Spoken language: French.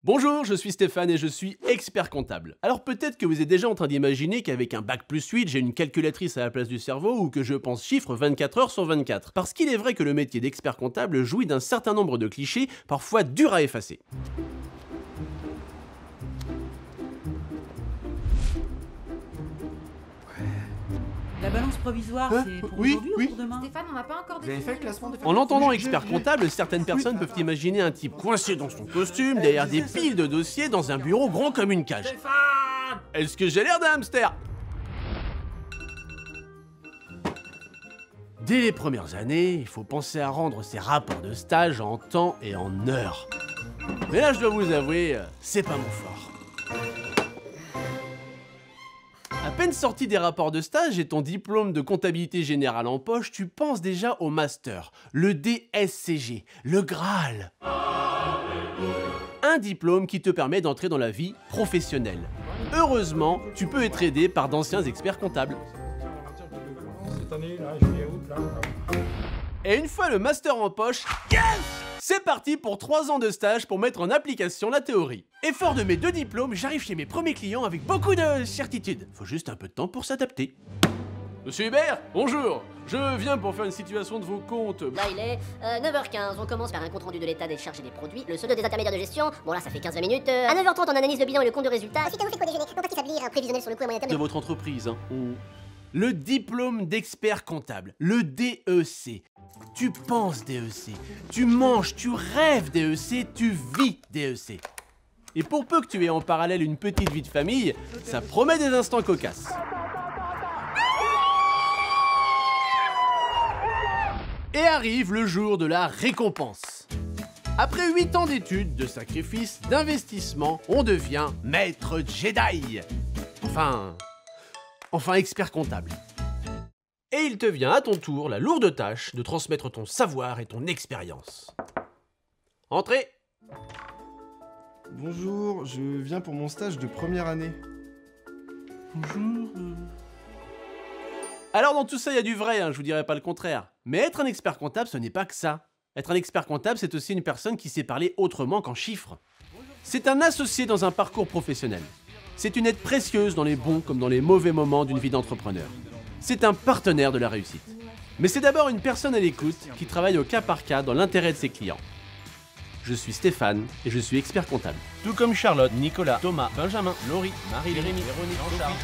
Bonjour, je suis Stéphane et je suis expert comptable. Alors peut-être que vous êtes déjà en train d'imaginer qu'avec un bac+8, j'ai une calculatrice à la place du cerveau ou que je pense chiffres 24 heures sur 24. Parce qu'il est vrai que le métier d'expert comptable jouit d'un certain nombre de clichés, parfois durs à effacer. La balance provisoire, c'est pour aujourd'hui ou pour demain? Stéphane, on n'a pas encore Vous avez fait le classement des En entendant expert comptable, certaines personnes peuvent imaginer un type coincé dans son costume, derrière des piles de dossiers, dans un bureau grand comme une cage. Est-ce que j'ai l'air d'un hamster? Dès les premières années, il faut penser à rendre ses rapports de stage en temps et en heure. Mais là, je dois vous avouer, c'est pas mon fort. À peine sorti des rapports de stage et ton diplôme de comptabilité générale en poche, tu penses déjà au master, le DSCG, le Graal. Un diplôme qui te permet d'entrer dans la vie professionnelle. Heureusement, tu peux être aidé par d'anciens experts comptables. Cette année, là, juillet, août, là. Et une fois le master en poche, yes! C'est parti pour 3 ans de stage pour mettre en application la théorie. Et fort de mes 2 diplômes, j'arrive chez mes premiers clients avec beaucoup de certitude. Faut juste un peu de temps pour s'adapter. Monsieur Hubert, bonjour. Je viens pour faire une situation de vos comptes. Là, il est 9h15. On commence par un compte rendu de l'état des charges et des produits, le solde des intermédiaires de gestion. Bon, là, ça fait 15-20 minutes. À 9h30, on analyse le bilan et le compte de résultat. Ensuite, on fait quoi déjeuner? On passe établir un prévisionnel sur le coût et moyen terme De votre entreprise, hein. Le diplôme d'expert comptable, le DEC. Tu penses DEC, tu manges, tu rêves DEC, tu vis DEC. Et pour peu que tu aies en parallèle une petite vie de famille, ça promet des instants cocasses. Et arrive le jour de la récompense. Après 8 ans d'études, de sacrifices, d'investissement, on devient maître Jedi. Enfin expert comptable. Et il te vient à ton tour la lourde tâche de transmettre ton savoir et ton expérience. Entrez. Bonjour, je viens pour mon stage de première année. Bonjour. Alors dans tout ça, il y a du vrai, hein, je vous dirais pas le contraire. Mais être un expert comptable, ce n'est pas que ça. Être un expert comptable, c'est aussi une personne qui sait parler autrement qu'en chiffres. C'est un associé dans un parcours professionnel. C'est une aide précieuse dans les bons comme dans les mauvais moments d'une vie d'entrepreneur. C'est un partenaire de la réussite. Mais c'est d'abord une personne à l'écoute qui travaille au cas par cas dans l'intérêt de ses clients. Je suis Stéphane et je suis expert comptable. Tout comme Charlotte, Nicolas, Thomas, Benjamin, Laurie, Marie, Rémi, Véronique, Jean-Charles,